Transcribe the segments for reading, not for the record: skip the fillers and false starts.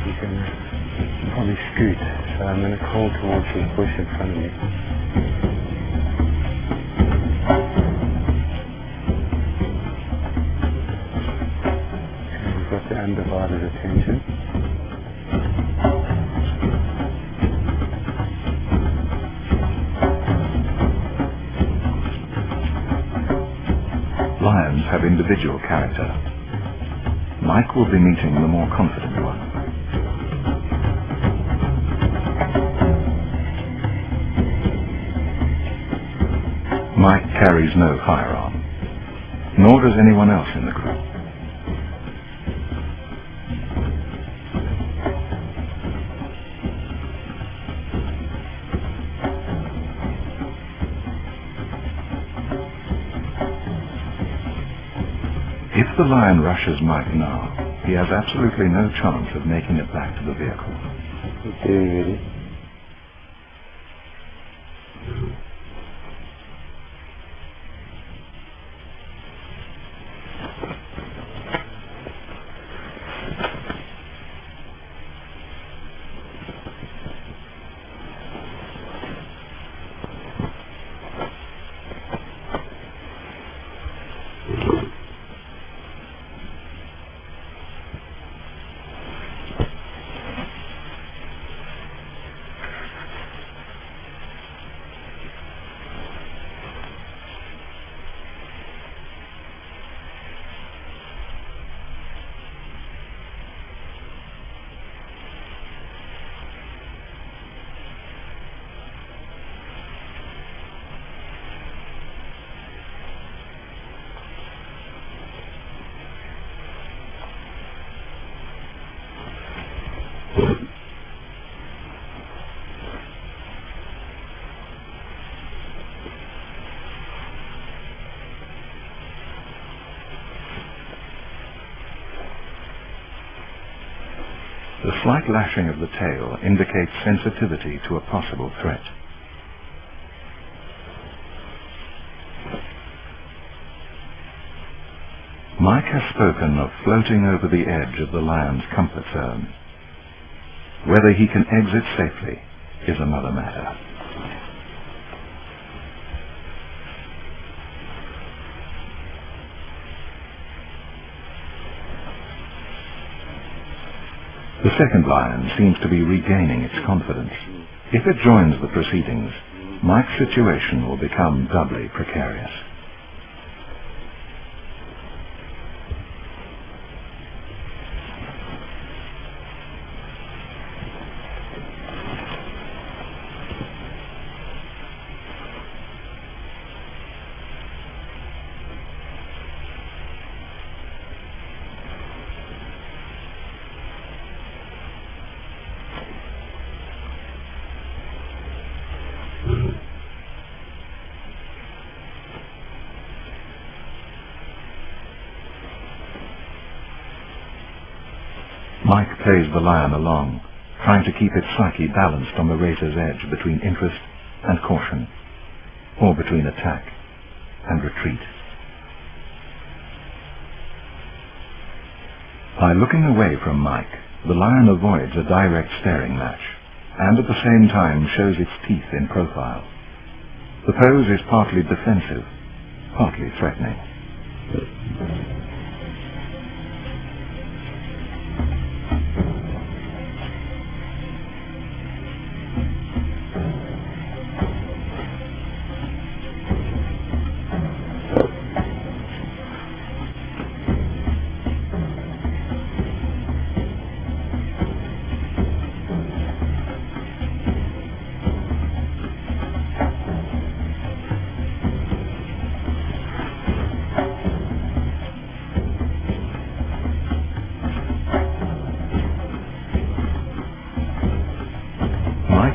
He's going to probably scoot, so I'm going to crawl towards his bush in front of me. Okay, we've got the undivided attention. Lions have individual character. Mike will be meeting the more confident one. Mike carries no firearm, nor does anyone else in the group. If the lion rushes Mike now, he has absolutely no chance of making it back to the vehicle. Okay, ready? The slight lashing of the tail indicates sensitivity to a possible threat. Mike has spoken of floating over the edge of the lion's comfort zone. Whether he can exit safely is another matter. The second lion seems to be regaining its confidence. If it joins the proceedings, Mike's situation will become doubly precarious. Mike plays the lion along, trying to keep its psyche balanced on the razor's edge between interest and caution, or between attack and retreat. By looking away from Mike, the lion avoids a direct staring match, and at the same time shows its teeth in profile. The pose is partly defensive, partly threatening.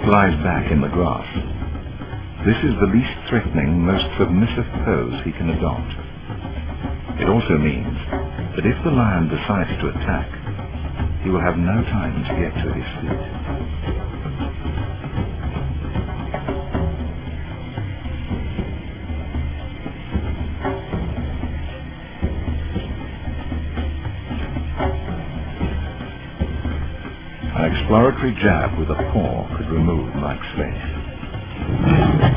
Lies back in the grass. This is the least threatening, most submissive pose he can adopt. It also means that if the lion decides to attack, he will have no time to get to his feet. exploratory jab with a paw could remove Mike's face.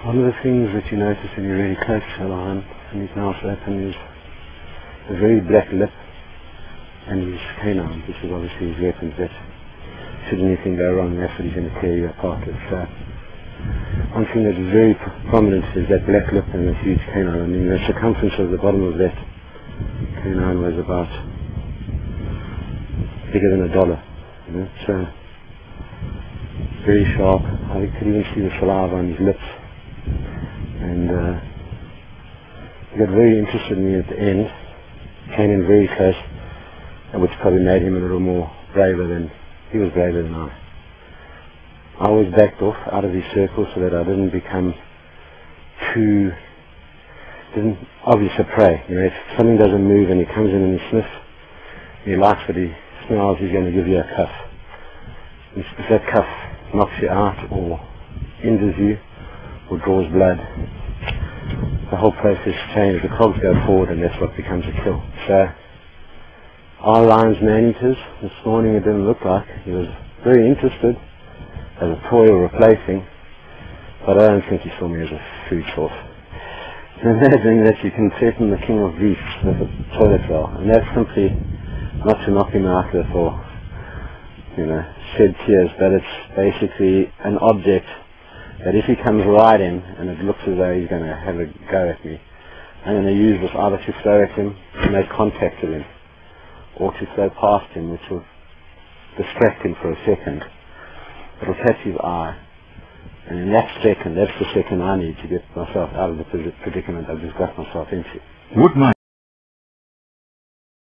One of the things that you notice when you're really close to a lion and his mouth open is a very black lip and his canine, which is obviously his weapons that should anything go wrong, that's what he's going to tear you apart with. So one thing that's very prominent is that black lip and the huge canine. I mean, the circumference of the bottom of that canine was about bigger than $1, you know, so very sharp. I could even see the saliva on his lips. And he got very interested in me at the end, came in very close, which probably made him a little more braver than, he was braver than I. I always backed off out of his circle so that I didn't become didn't obvious a prey. You know, if something doesn't move and he comes in and he sniffs, he likes what he smells, he's going to give you a cuff. If that cuff knocks you out or injures you, or draws blood, the whole process changes. The cogs go forward and that's what becomes a kill. So our lion's man-eaters, this morning it didn't look like. He was very interested as a toy or a plaything, but I don't think he saw me as a food source. So imagine that you can threaten the king of beasts with a toilet roll, and that's simply not to knock him out with or, you know, shed tears, but it's basically an object that if he comes right in and it looks as though he's going to have a go at me, I'm going to use this either to throw at him, to make contact with him, or to throw past him, which will distract him for a second. It'll catch his eye, and in that second, that's the second I need to get myself out of the predicament I've just got myself into. Would Mike